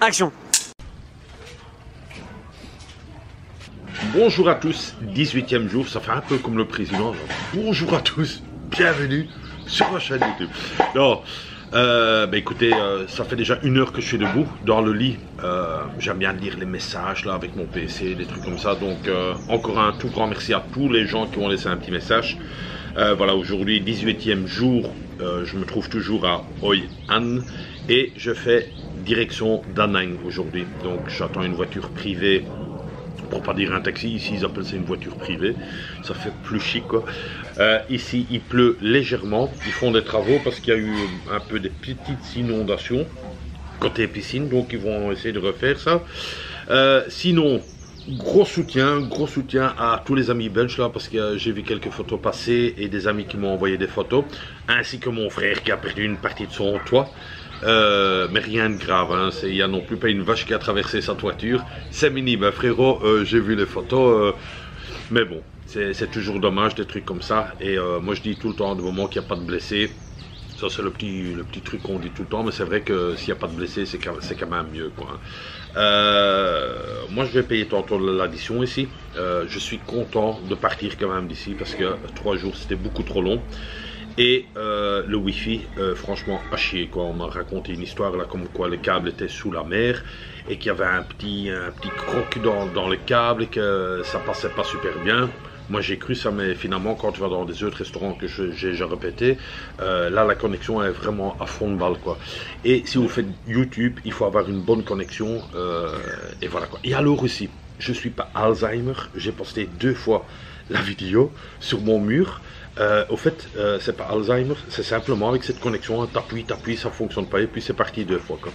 Action. Bonjour à tous, 18e jour, ça fait un peu comme le président. Bonjour à tous, bienvenue sur ma chaîne YouTube. Non, écoutez, ça fait déjà 1 heure que je suis debout dans le lit. J'aime bien lire les messages là avec mon PC, des trucs comme ça. Donc encore un tout grand merci à tous les gens qui ont laissé un petit message. Voilà, aujourd'hui 18e jour, je me trouve toujours à Hoi An et je fais direction Da Nang aujourd'hui. Donc j'attends une voiture privée, pour pas dire un taxi, ici ils appellent ça une voiture privée, ça fait plus chic quoi. Ici il pleut légèrement, ils font des travaux parce qu'il y a eu un peu des petites inondations côté piscine, donc ils vont essayer de refaire ça. Sinon, gros soutien à tous les amis belges là, parce que j'ai vu quelques photos passer et des amis qui m'ont envoyé des photos, ainsi que mon frère qui a perdu une partie de son toit. Mais rien de grave, hein. Il n'y a non plus pas une vache qui a traversé sa toiture, c'est minime, frérot, j'ai vu les photos, mais bon, c'est toujours dommage des trucs comme ça, et moi je dis tout le temps, du moment qu'il n'y a pas de blessés, ça c'est le petit truc qu'on dit tout le temps, mais c'est vrai que s'il n'y a pas de blessés, c'est quand même mieux, quoi. Moi je vais payer tantôt l'addition ici, je suis content de partir quand même d'ici, parce que 3 jours c'était beaucoup trop long. Et le wifi, franchement, à chier quoi. On m'a raconté une histoire là, comme quoi le câble était sous la mer et qu'il y avait un petit croc dans le câble et que ça passait pas super bien. Moi j'ai cru ça, mais finalement quand tu vas dans des autres restaurants que j'ai déjà répété, là la connexion est vraiment à fond de balle quoi. Et si vous faites YouTube, il faut avoir une bonne connexion et voilà quoi. Et alors aussi, je suis pas Alzheimer, j'ai posté 2 fois la vidéo sur mon mur. Au fait, c'est pas Alzheimer, c'est simplement avec cette connexion, t'appuies, ça fonctionne pas et puis c'est parti 2 fois quoi.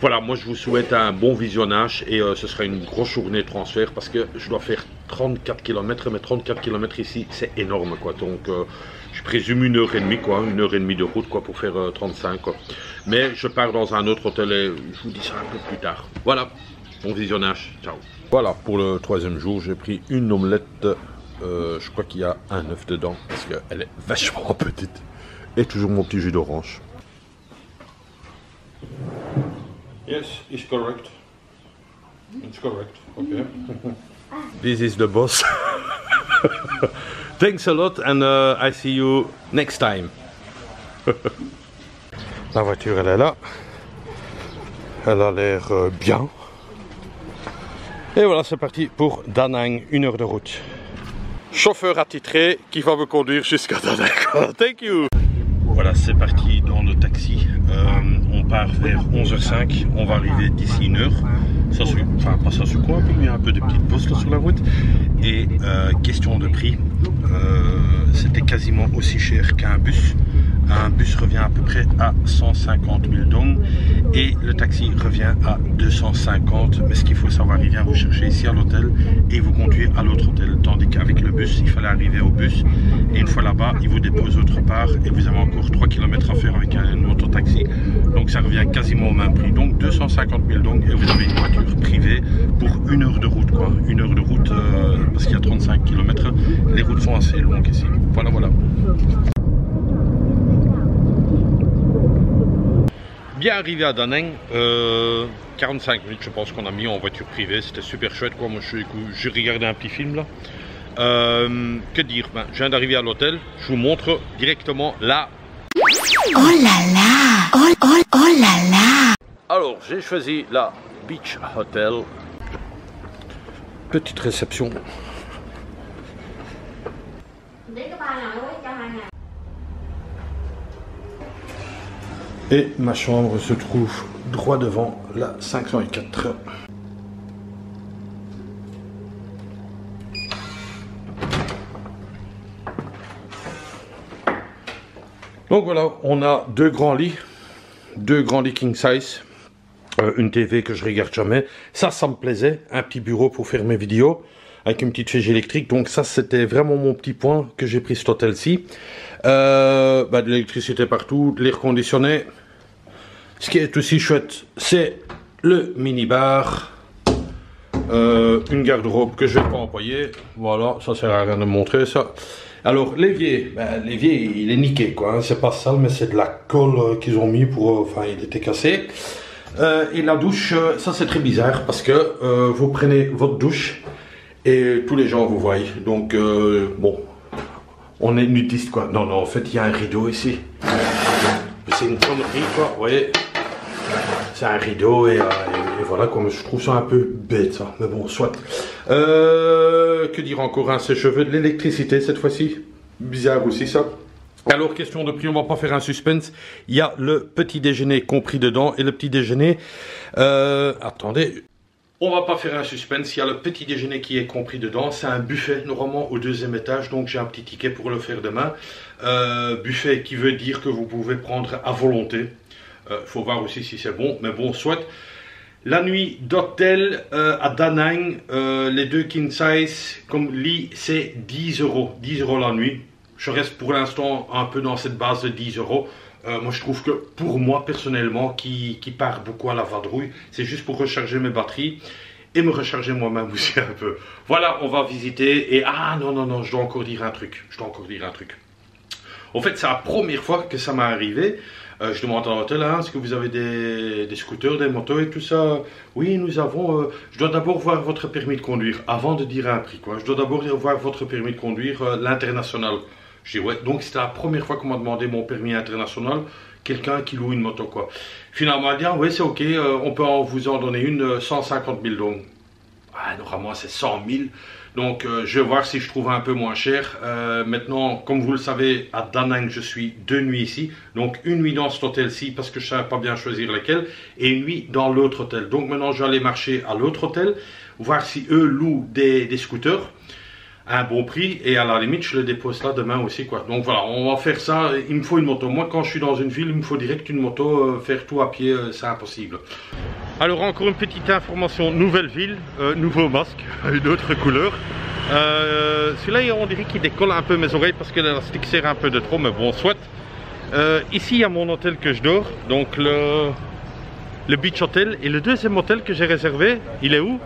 Voilà, moi je vous souhaite un bon visionnage et ce sera une grosse journée de transfert parce que je dois faire 34 km, mais 34 km ici c'est énorme quoi. Donc je présume 1h30 quoi, 1h30 de route quoi pour faire 35 quoi. Mais je pars dans un autre hôtel et je vous dis ça un peu plus tard. Voilà, bon visionnage, ciao. Voilà, pour le 3e jour, j'ai pris une omelette. Je crois qu'il y a un œuf dedans parce qu'elle est vachement petite. Et toujours mon petit jus d'orange. Yes, it's correct. It's correct. Okay. This is the boss. Thanks a lot and I see you next time. La voiture elle est là. Elle a l'air bien. Et voilà, c'est parti pour Da Nang, 1 heure de route. Chauffeur attitré qui va me conduire jusqu'à Da Nang. Thank you. Voilà, c'est parti dans le taxi. On part vers 11h05. On va arriver d'ici 1 heure. Ça suit, enfin pas ça suit quoi, il y a un peu de petites postes sur la route. Et question de prix, c'était quasiment aussi cher qu'un bus. Un bus revient à peu près à 150 000 dong et le taxi revient à 250. Mais ce qu'il faut savoir, il vient vous chercher ici à l'hôtel et vous conduire à l'autre hôtel. Tandis qu'avec le bus, il fallait arriver au bus et une fois là-bas, il vous dépose autre part et vous avez encore 3 km à faire avec un auto-taxi. Donc ça revient quasiment au même prix. Donc 250 000 dong et vous avez une voiture privée pour 1 heure de route quoi. 1 heure de route parce qu'il y a 35 km. Les routes sont assez longues ici. Voilà, voilà. Bien arrivé à Da Nang, 45 minutes je pense qu'on a mis en voiture privée, c'était super chouette quoi. Moi j'ai regardé un petit film là. Que dire, je viens d'arriver à l'hôtel, je vous montre directement là. Oh là là, oh là là. Alors j'ai choisi la Beach Hotel. Petite réception. Et ma chambre se trouve droit devant la 504. Donc voilà, on a 2 grands lits king size, une TV que je regarde jamais. Ça me plaisait, un petit bureau pour faire mes vidéos avec une petite chaise électrique. Donc ça, c'était vraiment mon petit point que j'ai pris cet hôtel-ci. De l'électricité partout, de l'air conditionné. Ce qui est aussi chouette, c'est le minibar, une garde-robe que je vais pas employer. Voilà, ça sert à rien de me montrer ça. Alors l'évier, l'évier il est niqué quoi, hein. C'est pas sale mais c'est de la colle qu'ils ont mis pour, enfin il était cassé. Et la douche, ça c'est très bizarre parce que vous prenez votre douche et tous les gens vous voient. Donc bon, on est nudiste quoi. Non, en fait il y a un rideau ici. C'est une connerie quoi, vous voyez. C'est un rideau et voilà, comme je trouve ça un peu bête ça. Mais bon, soit. Que dire encore, un sèche-cheveux, de l'électricité cette fois-ci. Bizarre aussi ça. Alors, question de prix, on va pas faire un suspense. Il y a le petit déjeuner compris dedans et le petit déjeuner... attendez, on va pas faire un suspense. Il y a le petit déjeuner qui est compris dedans. C'est un buffet, normalement, au 2e étage. Donc, j'ai un petit ticket pour le faire demain. Buffet qui veut dire que vous pouvez prendre à volonté. Faut voir aussi si c'est bon. Mais bon, soit... La nuit d'hôtel à Da Nang, les 2 king size comme lit, c'est 10 €. 10 € la nuit. Je reste pour l'instant un peu dans cette base de 10 €. Moi, je trouve que pour moi, personnellement, qui part beaucoup à la vadrouille, c'est juste pour recharger mes batteries et me recharger moi-même aussi un peu. Voilà, on va visiter. Et ah non, je dois encore dire un truc. En fait, c'est la première fois que ça m'est arrivé. Je demande à l'hôtel, hein, est-ce que vous avez des scooters, des motos et tout ça? Oui, nous avons... je dois d'abord voir votre permis de conduire, avant de dire un prix, quoi. Je dois d'abord voir votre permis de conduire, l'international. Je dis, ouais, donc c'était la première fois qu'on m'a demandé mon permis international, quelqu'un qui loue une moto, quoi. Finalement, elle dit, ah, ouais, c'est ok, on peut vous en donner une, 150 000 donc. Ah, normalement, c'est 100 000. Donc, je vais voir si je trouve un peu moins cher. Maintenant, comme vous le savez, à Da Nang, je suis 2 nuits ici. Donc, une nuit dans cet hôtel-ci, parce que je ne savais pas bien choisir lequel. Et une nuit dans l'autre hôtel. Donc, maintenant, je vais aller marcher à l'autre hôtel. Voir si eux louent des scooters à un bon prix. Et à la limite, je le dépose là demain aussi, quoi. Donc, voilà, on va faire ça. Il me faut une moto. Moi, quand je suis dans une ville, il me faut direct une moto. Faire tout à pied, c'est impossible. Alors encore une petite information, nouvelle ville, nouveau masque, une autre couleur. Celui-là on dirait qu'il décolle un peu mes oreilles parce que l'élastique serre un peu de trop, mais bon soit. Ici il y a mon hôtel que je dors, donc le beach hotel. Et le 2e hôtel que j'ai réservé, il est où?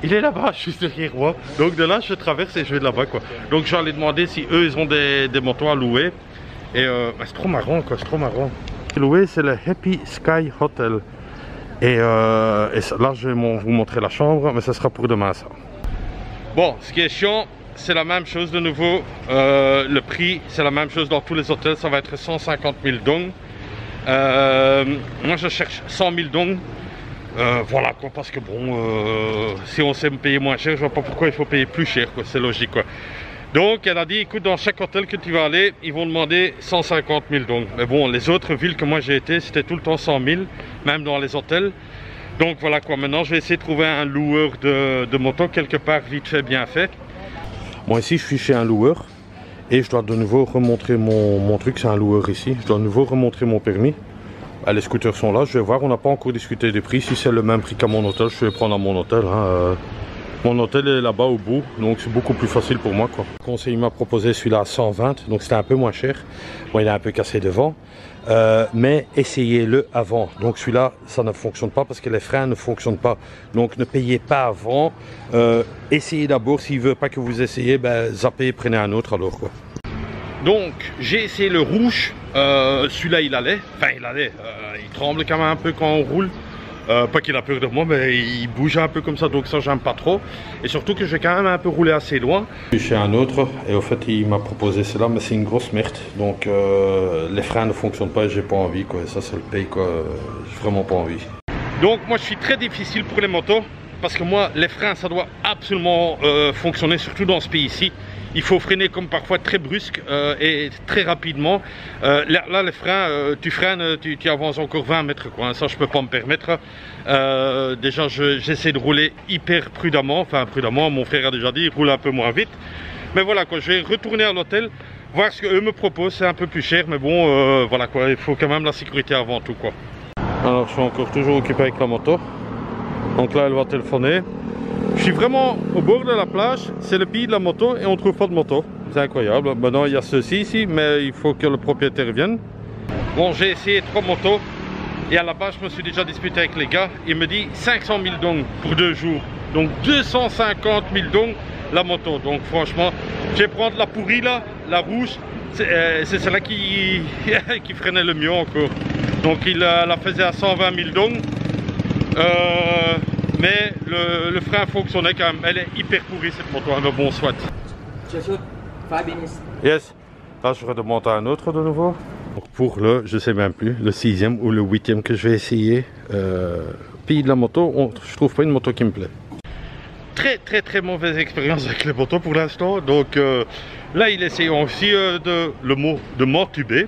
Il est là-bas, juste derrière moi. Donc de là je traverse et je vais de là-bas quoi. Donc j'allais demander si eux ils ont des motos à louer. Et c'est trop marrant quoi, c'est trop marrant. Loué, c'est le Happy Sky Hotel. Et là, je vais vous montrer la chambre, mais ça sera pour demain, ça. Bon, ce qui est chiant, c'est la même chose de nouveau. Le prix, c'est la même chose dans tous les hôtels. Ça va être 150 000 dong. Moi, je cherche 100 000 dong. Voilà, quoi, parce que bon, si on sait me payer moins cher, je vois pas pourquoi il faut payer plus cher, quoi. C'est logique, quoi. Donc elle a dit, écoute, dans chaque hôtel que tu vas aller, ils vont demander 150 000 donc. Mais bon, les autres villes que moi j'ai été, c'était tout le temps 100 000, même dans les hôtels. Donc voilà quoi, maintenant je vais essayer de trouver un loueur de moto quelque part vite fait, bien fait. Moi ici je suis chez un loueur et je dois de nouveau remontrer mon truc, c'est un loueur ici. Je dois de nouveau remontrer mon permis. Les scooters sont là, je vais voir, on n'a pas encore discuté des prix. Si c'est le même prix qu'à mon hôtel, je vais prendre à mon hôtel. Hein. Mon hôtel est là-bas au bout, donc c'est beaucoup plus facile pour moi, quoi. Le conseiller m'a proposé celui-là à 120, donc c'était un peu moins cher. Bon, il est un peu cassé devant, mais essayez-le avant. Donc celui-là, ça ne fonctionne pas parce que les freins ne fonctionnent pas. Donc ne payez pas avant. Essayez d'abord. S'il ne veut pas que vous essayiez, ben, zappez, prenez un autre alors, quoi. Donc j'ai essayé le rouge. Celui-là, il allait. Enfin, il tremble quand même un peu quand on roule. Pas qu'il a peur de moi, mais il bouge un peu comme ça, donc ça j'aime pas trop. Et surtout que je vais quand même un peu rouler assez loin. Je suis chez un autre, et au fait il m'a proposé cela, mais c'est une grosse merde. Donc les freins ne fonctionnent pas et j'ai pas envie, quoi. Ça le paye, quoi. J'ai vraiment pas envie. Donc moi je suis très difficile pour les motos, parce que moi les freins ça doit absolument fonctionner, surtout dans ce pays-ci. Il faut freiner comme parfois très brusque et très rapidement. Là les freins, tu freines, tu avances encore 20 mètres, quoi. Ça je peux pas me permettre. Déjà j'essaie de rouler hyper prudemment. Enfin prudemment, mon frère a déjà dit, il roule un peu moins vite. Mais voilà quoi, je vais retourner à l'hôtel, voir ce qu'eux me proposent. C'est un peu plus cher, mais bon voilà quoi, il faut quand même la sécurité avant tout, quoi. Alors je suis encore toujours occupé avec la moto. Donc là elle va téléphoner. Je suis vraiment au bord de la plage, c'est le pays de la moto et on trouve pas de moto. C'est incroyable. Maintenant il y a ceux-ci ici, mais il faut que le propriétaire vienne. Bon, j'ai essayé 3 motos. Et à la base, je me suis déjà disputé avec les gars. Il me dit 500 000 dong pour 2 jours. Donc 250 000 dong la moto. Donc franchement, je vais prendre la pourrie là, la rouge. C'est celle-là qui freinait le mieux encore. Donc il la faisait à 120 000 dong. Mais le frein fonctionnait quand même. Elle est hyper pourrie cette moto. Mais bon, soit. Yes. Là, je redemande à un autre de nouveau. Donc pour le, je sais même plus, le 6e ou le 8e que je vais essayer. Pays de la moto, je trouve pas une moto qui me plaît. Très mauvaise expérience avec les motos pour l'instant. Donc là, il essaye aussi de m'entuber.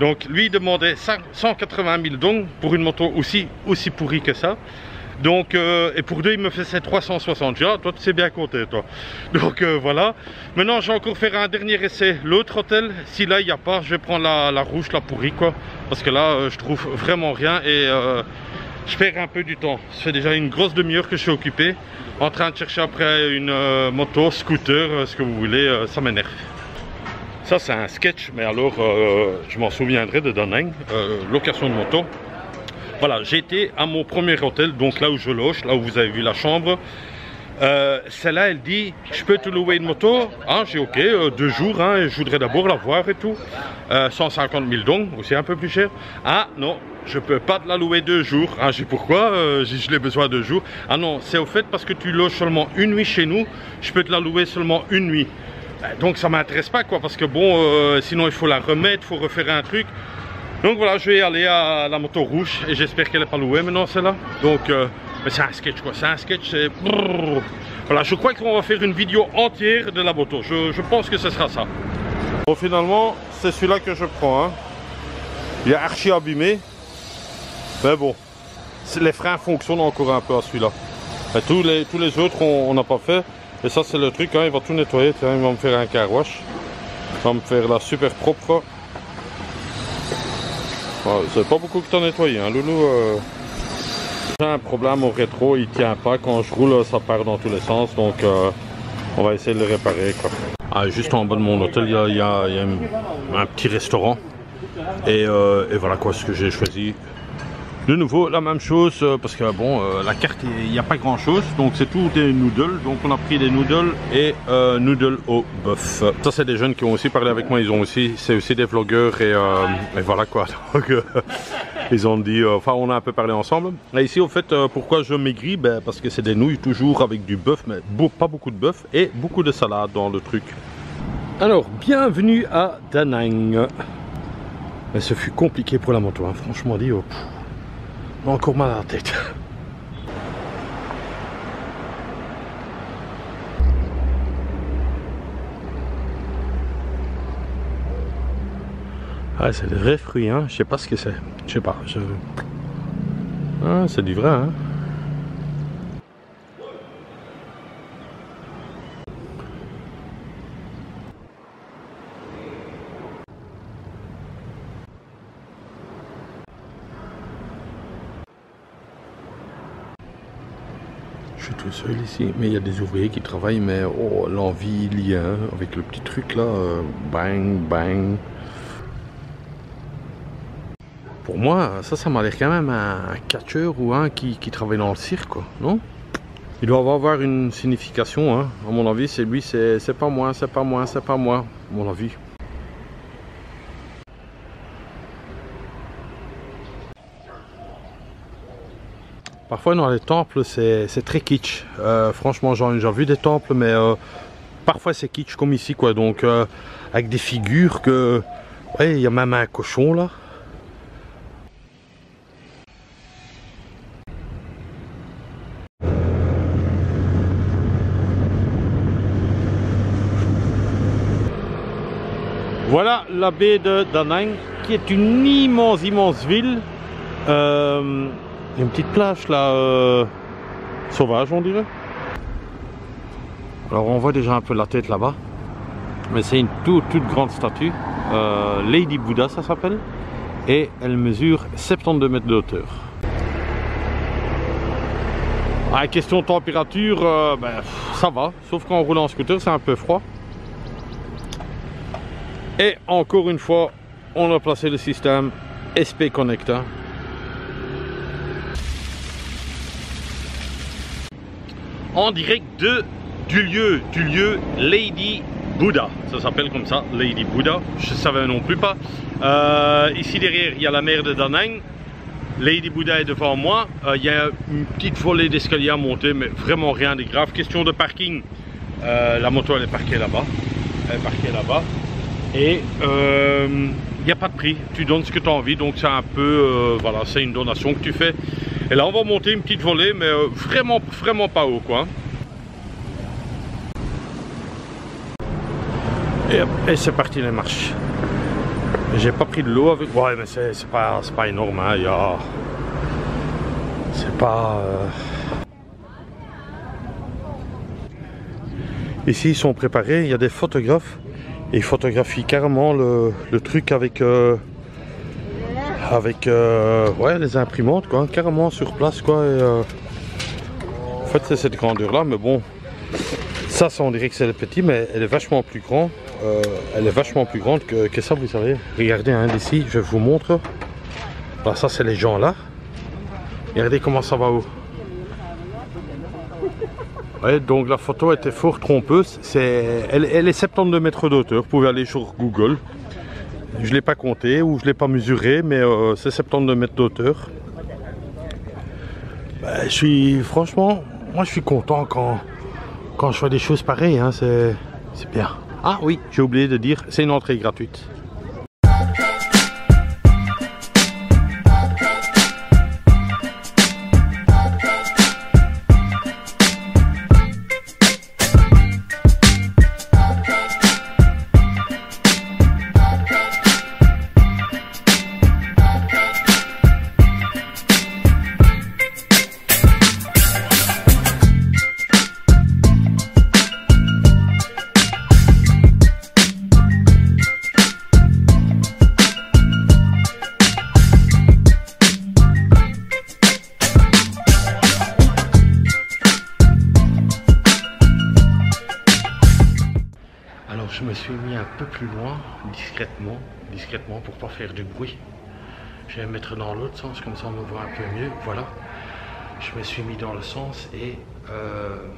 Donc lui il demandait 180 000 dong pour une moto aussi pourrie que ça. Donc et pour deux il me faisait 360. Toi tu sais bien compter toi. Donc voilà. Maintenant j'ai encore fait un dernier essai l'autre hôtel. Si là il n'y a pas, je vais prendre la rouge, la pourrie quoi. Parce que là je trouve vraiment rien et je perds un peu du temps. Ça fait déjà une grosse demi-heure que je suis occupé en train de chercher après une moto, scooter, ce que vous voulez, ça m'énerve. Ça c'est un sketch, mais alors je m'en souviendrai de Da Nang, location de moto. Voilà, j'ai été à mon premier hôtel, donc là où je loge, là où vous avez vu la chambre. Celle-là, elle dit, je peux te louer une moto? Hein, j'ai ok, 2 jours, hein, je voudrais d'abord la voir et tout. 150 000 dong, aussi un peu plus cher. Ah non, je peux pas te la louer 2 jours. Ah, j'ai pourquoi? Je l'ai besoin 2 jours. Ah non, c'est au fait parce que tu loges seulement une nuit chez nous, je peux te la louer seulement une nuit. Donc ça m'intéresse pas quoi, parce que bon, sinon il faut la remettre, il faut refaire un truc. Donc voilà, je vais aller à la moto rouge et j'espère qu'elle n'est pas louée maintenant celle-là. Donc, mais c'est un sketch quoi, c'est un sketch, c'est... Voilà, je crois qu'on va faire une vidéo entière de la moto, je pense que ce sera ça. Bon finalement, c'est celui-là que je prends, hein. Il est archi abîmé. Mais bon, les freins fonctionnent encore un peu à celui-là. Tous les autres, on n'a pas fait. Et ça c'est le truc, hein, il va tout nettoyer, tiens, il va me faire un car wash. Il va me faire la super propre. C'est pas beaucoup que tu as nettoyé, hein, Loulou. J'ai un problème au rétro, il tient pas, quand je roule ça part dans tous les sens, donc on va essayer de le réparer quoi. Ah, juste en bas de mon hôtel il y a un petit restaurant et voilà quoi ce que j'ai choisi. De nouveau la même chose parce que bon la carte il n'y a pas grand chose, donc c'est tout des noodles, donc on a pris des noodles et noodles au bœuf. Ça c'est des jeunes qui ont aussi parlé avec moi, c'est aussi des vlogueurs et voilà quoi. Donc ils ont dit, enfin on a un peu parlé ensemble. Et ici au fait pourquoi je maigris, ben, parce que c'est des nouilles toujours avec du bœuf, mais pas beaucoup de bœuf et beaucoup de salade dans le truc. Alors bienvenue à Da Nang. Mais ce fut compliqué pour la moto, hein. Franchement dit. Encore mal à la tête. Ah, c'est des vrais fruits, hein. Je sais pas ce que c'est. Je sais pas. Ah, c'est du vrai, hein. Je suis tout seul ici, mais il y a des ouvriers qui travaillent, mais oh, l'envie il y a, hein, avec le petit truc là, bang, bang. Pour moi, ça m'a l'air quand même un catcheur ou un qui travaille dans le cirque, quoi, non? Il doit avoir une signification, hein. À mon avis, c'est lui, c'est pas moi, c'est pas moi, c'est pas moi, à mon avis. Parfois dans les temples c'est très kitsch, franchement j'ai vu des temples mais parfois c'est kitsch comme ici quoi, donc avec des figures que... Ouais, il y a même un cochon là. Voilà la baie de Da Nang qui est une immense ville. Il y a une petite plage là, sauvage on dirait. Alors on voit déjà un peu la tête là-bas. Mais c'est une toute grande statue. Lady Buddha ça s'appelle. Et elle mesure 72 mètres de hauteur. À question température, ben, ça va. Sauf qu'en roulant en scooter c'est un peu froid. Et encore une fois, on a placé le système SP Connect. en direct du lieu Lady Buddha. Ça s'appelle comme ça, Lady Buddha. Je ne savais non plus pas. Ici derrière, il y a la mer de Da Nang. Lady Buddha est devant moi. Il y a une petite volée d'escalier à monter, mais vraiment rien de grave. Question de parking. La moto, elle est parquée là-bas. Et il n'y a pas de prix, tu donnes ce que tu as envie, donc c'est un peu, voilà, c'est une donation que tu fais. Et là on va monter une petite volée, mais vraiment pas haut quoi. Et, et c'est parti les marches. J'ai pas pris de l'eau avec, ouais mais c'est pas énorme, hein. C'est pas... Ici ils sont préparés, il y a des photographes. Et ils photographient carrément le truc avec ouais, les imprimantes quoi, carrément sur place quoi. Et, en fait c'est cette grandeur là, mais bon, ça on dirait que c'est le petit, mais elle est vachement plus grande. Elle est vachement plus grande que ça, vous savez. Regardez hein, d'ici, je vous montre. Alors ça c'est les gens là. Regardez comment ça va haut. Ouais, donc la photo était fort trompeuse, elle est 72 mètres d'auteur, vous pouvez aller sur Google. Je ne l'ai pas compté ou je ne l'ai pas mesuré, mais c'est 72 mètres d'auteur. Franchement, moi je suis content quand je fais des choses pareilles, hein, c'est bien. Ah oui, j'ai oublié de dire, c'est une entrée gratuite. Je me suis mis un peu plus loin, discrètement pour pas faire du bruit. Je vais me mettre dans l'autre sens, comme ça on me voit un peu mieux. Voilà, je me suis mis dans le sens et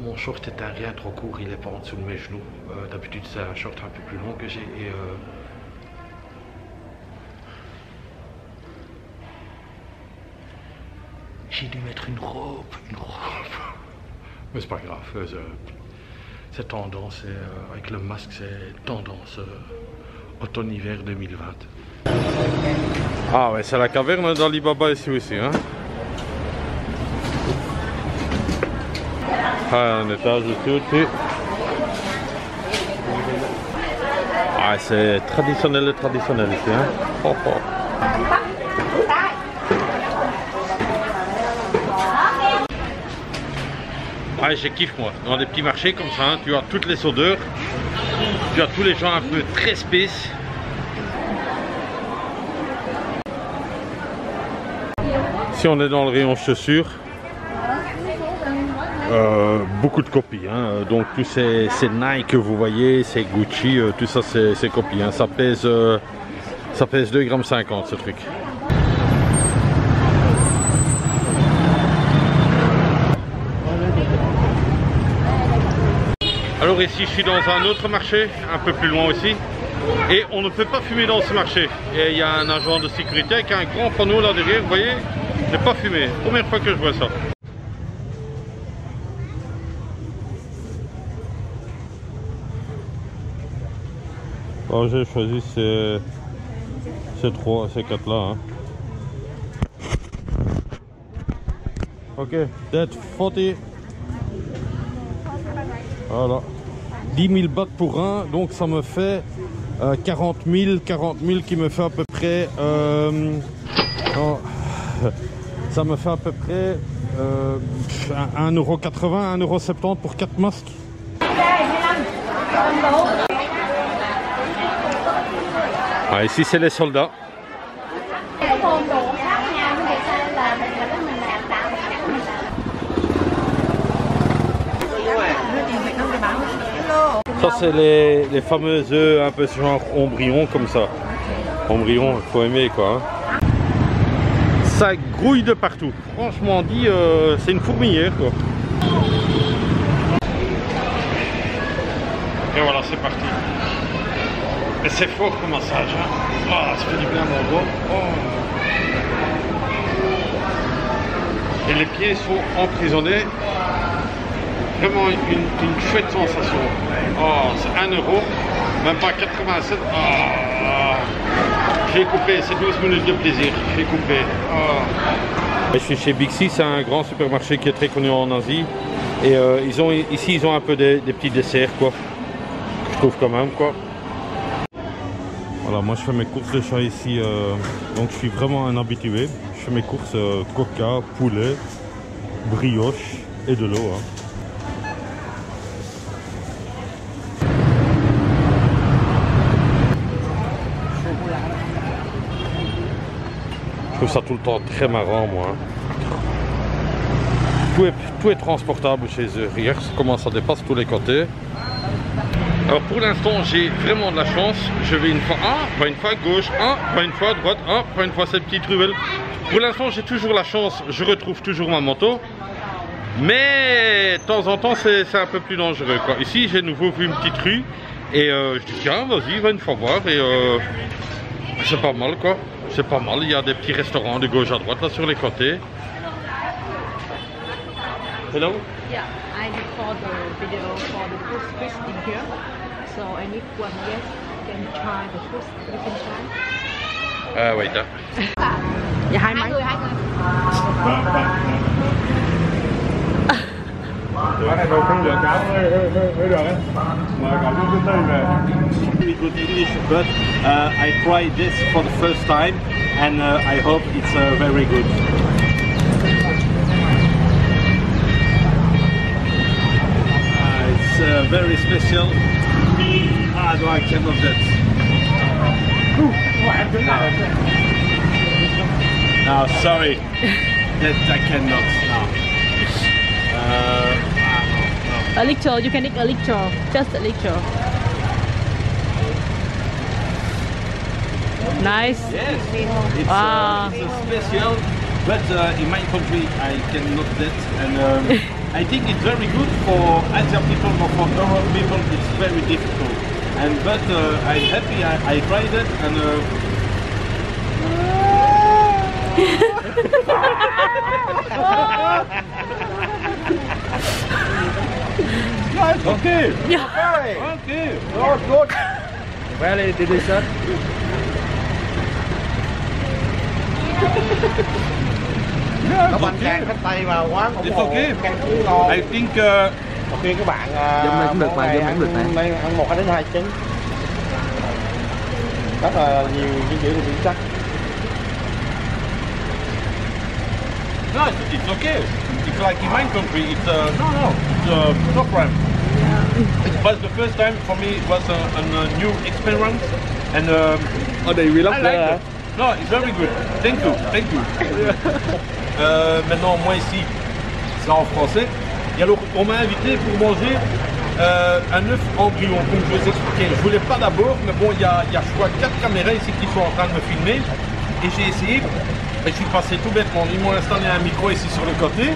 mon short est un rien trop court, il est pas en dessous de mes genoux. D'habitude c'est un short un peu plus long que j'ai et j'ai dû mettre une robe. Mais c'est pas grave. C'est tendance, avec le masque, c'est tendance automne-hiver 2020. Ah ouais, c'est la caverne d'Ali Baba ici aussi, hein. Ah, un étage aussi. Ah, c'est traditionnel ici, hein. Oh, oh. Ah, je kiffe moi, dans des petits marchés comme ça, hein, tu as toutes les odeurs, tu as tous les gens un peu très space. Si on est dans le rayon chaussures, beaucoup de copies, hein, donc tous ces Nike que vous voyez, ces Gucci, tout ça c'est copies, hein, ça pèse 2,50 g ce truc. Alors ici je suis dans un autre marché, un peu plus loin aussi, et on ne peut pas fumer dans ce marché. Et il y a un agent de sécurité avec un grand panneau là derrière, vous voyez, ne pas fumer. Première fois que je vois ça. Alors j'ai choisi ces 4 là. Hein. Ok, that's 40. Voilà, 10 000 bahts pour un, donc ça me fait 40 000 qui me fait à peu près ça me fait à peu près 1,80 €, 1,70 € pour 4 masques. Ah, ici c'est les soldats. Ça c'est les fameux œufs un peu genre ombryon comme ça. Ombryon, il faut aimer quoi. Hein. Ça grouille de partout. Franchement dit, c'est une fourmilière quoi. Et voilà, c'est parti. Mais c'est fort comme massage. Hein. Oh, ça fait du bien mon dos. Oh. Et les pieds sont emprisonnés. Vraiment une chouette sensation. Oh, c'est 1 €, même pas 87. Oh. J'ai coupé, c'est 12 minutes de plaisir. J'ai coupé. Oh. Je suis chez Bixi, c'est un grand supermarché qui est très connu en Asie. Et ici, ils ont un peu des petits desserts, quoi. Je trouve quand même, quoi. Voilà, moi je fais mes courses de chat ici, donc je suis vraiment un habitué. Je fais mes courses coca, poulet, brioche et de l'eau. Hein. Je trouve ça tout le temps très marrant, moi. Tout est transportable chez eux. Regarde comment ça dépasse tous les côtés. Alors pour l'instant j'ai vraiment de la chance. Je vais une fois pas une fois à gauche, pas une fois à droite, pas une fois cette petite ruelle. Pour l'instant j'ai toujours la chance, je retrouve toujours ma moto. Mais de temps en temps c'est un peu plus dangereux, quoi. Ici j'ai de nouveau vu une petite rue. Et je dis tiens vas-y va une fois voir. Et c'est pas mal, quoi. C'est pas mal, il y a des petits restaurants de gauche à droite là sur les côtés. Hello? Yeah, I record the video for the food tasting here. So anyone yes can try the food. You can try. Wait. Dạ hai người. Bác này không được cáo hơi được ấy. Mời cậu đưa cái về. Really good English, but I tried this for the first time and I hope it's very good. It's very special. No, I cannot that. No, sorry. That I cannot. No. A little, you can eat a little, just a little. Nice. Yes, it's, Wow. it's a special, but in my country I cannot that, and I think it's very good for Asian people, but for normal people it's very difficult. And but I'm happy I tried it, and it's okay. Yeah. Okay. Oh, good. Very delicious. Yeah, Nó it's bánh okay. càng khách Tây vào quán ủng It's hộ okay. càng cũng ngon. I think Khuyên các bạn Dâm này cũng được mà, dâm ăn, cũng được nè. ăn 1 đến 2 trứng. Rất là nhiều dinh dưỡng và dưỡng chất. no, it's okay. It's like in my country. It's no problem. It was the first time for me. It was a new experience, and Ở đây vlog I like it. No, it's very good. Thank you, thank you. Maintenant, moi ici, c'est en français. Et alors, on m'a invité pour manger un œuf embryon. Comme je vous expliquais, je voulais pas d'abord, mais bon, il y a je crois 4 caméras ici qui sont en train de me filmer. Et j'ai essayé. Et je suis passé tout bêtement. Ils m'ont installé un micro ici sur le côté.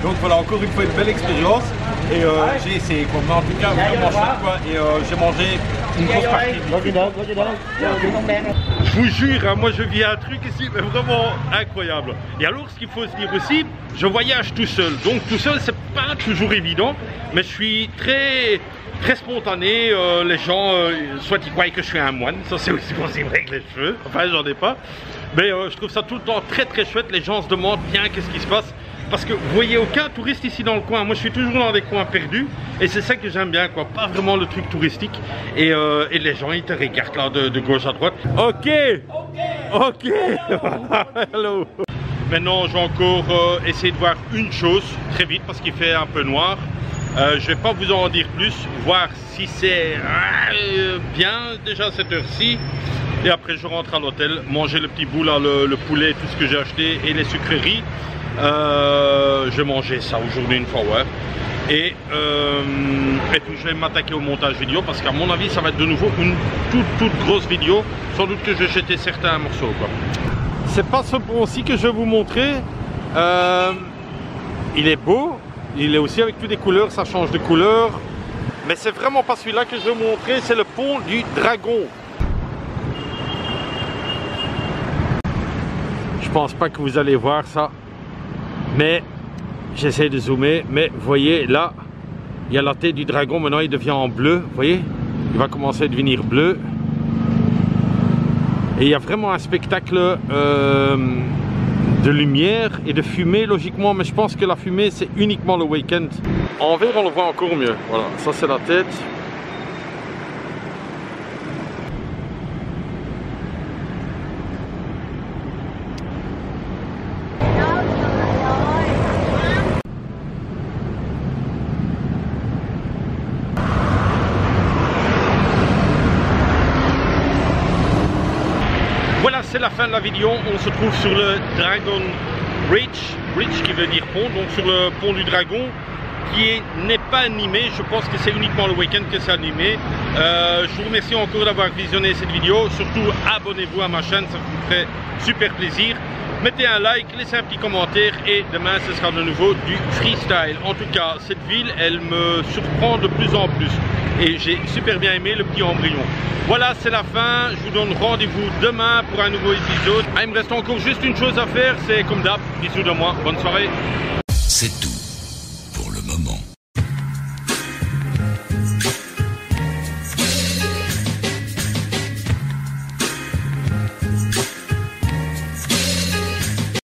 Donc voilà, encore une fois une belle expérience. Et j'ai essayé, quoi. Mais en tout cas, vraiment chouette, quoi. Et j'ai mangé une grosse partie. Je vous jure, hein, moi je vis un truc ici, mais vraiment incroyable. Et alors, ce qu'il faut se dire aussi, je voyage tout seul. Donc tout seul, c'est pas toujours évident, mais je suis très spontané. Les gens, soit ils croient que je suis un moine, ça c'est aussi possible avec les cheveux. Enfin, j'en ai pas. Mais je trouve ça tout le temps très chouette. Les gens se demandent bien qu'est-ce qui se passe. Parce que vous voyez aucun touriste ici dans le coin. Moi je suis toujours dans des coins perdus. Et c'est ça que j'aime bien, quoi. Pas vraiment le truc touristique. Et les gens ils te regardent là de gauche à droite. Ok. Hello. Maintenant je vais encore essayer de voir une chose très vite parce qu'il fait un peu noir. Je vais pas vous en dire plus. Voir si c'est bien déjà à cette heure-ci. Et après je rentre à l'hôtel, manger le petit bout là, le poulet, tout ce que j'ai acheté et les sucreries. Je vais manger ça aujourd'hui une fois, ouais. Et puis je vais m'attaquer au montage vidéo parce qu'à mon avis ça va être de nouveau une toute grosse vidéo. Sans doute que je vais jeter certains morceaux, quoi. C'est pas ce pont-ci que je vais vous montrer. Il est beau. Il est aussi avec toutes les couleurs, ça change de couleur. Mais c'est vraiment pas celui-là que je veux montrer, c'est le pont du Dragon. Je pense pas que vous allez voir ça, mais j'essaie de zoomer. Mais vous voyez là, il y a la tête du dragon, maintenant il devient en bleu, vous voyez, il va commencer à devenir bleu. Et il y a vraiment un spectacle de lumière et de fumée logiquement, mais je pense que la fumée c'est uniquement le week-end. En vert on le voit encore mieux, voilà, ça c'est la tête. Voilà, c'est la fin de la vidéo. On se trouve sur le Dragon Bridge qui veut dire pont, donc sur le pont du Dragon, qui n'est pas animé. Je pense que c'est uniquement le week-end que c'est animé. Je vous remercie encore d'avoir visionné cette vidéo. Surtout, abonnez-vous à ma chaîne, ça vous ferait super plaisir. Mettez un like, laissez un petit commentaire et demain ce sera de nouveau du freestyle. En tout cas, cette ville, elle me surprend de plus en plus. Et j'ai super bien aimé le petit embryon. Voilà, c'est la fin. Je vous donne rendez-vous demain pour un nouveau épisode. Ah, il me reste encore juste une chose à faire, c'est comme d'hab, bisous de moi. Bonne soirée. C'est tout pour le moment.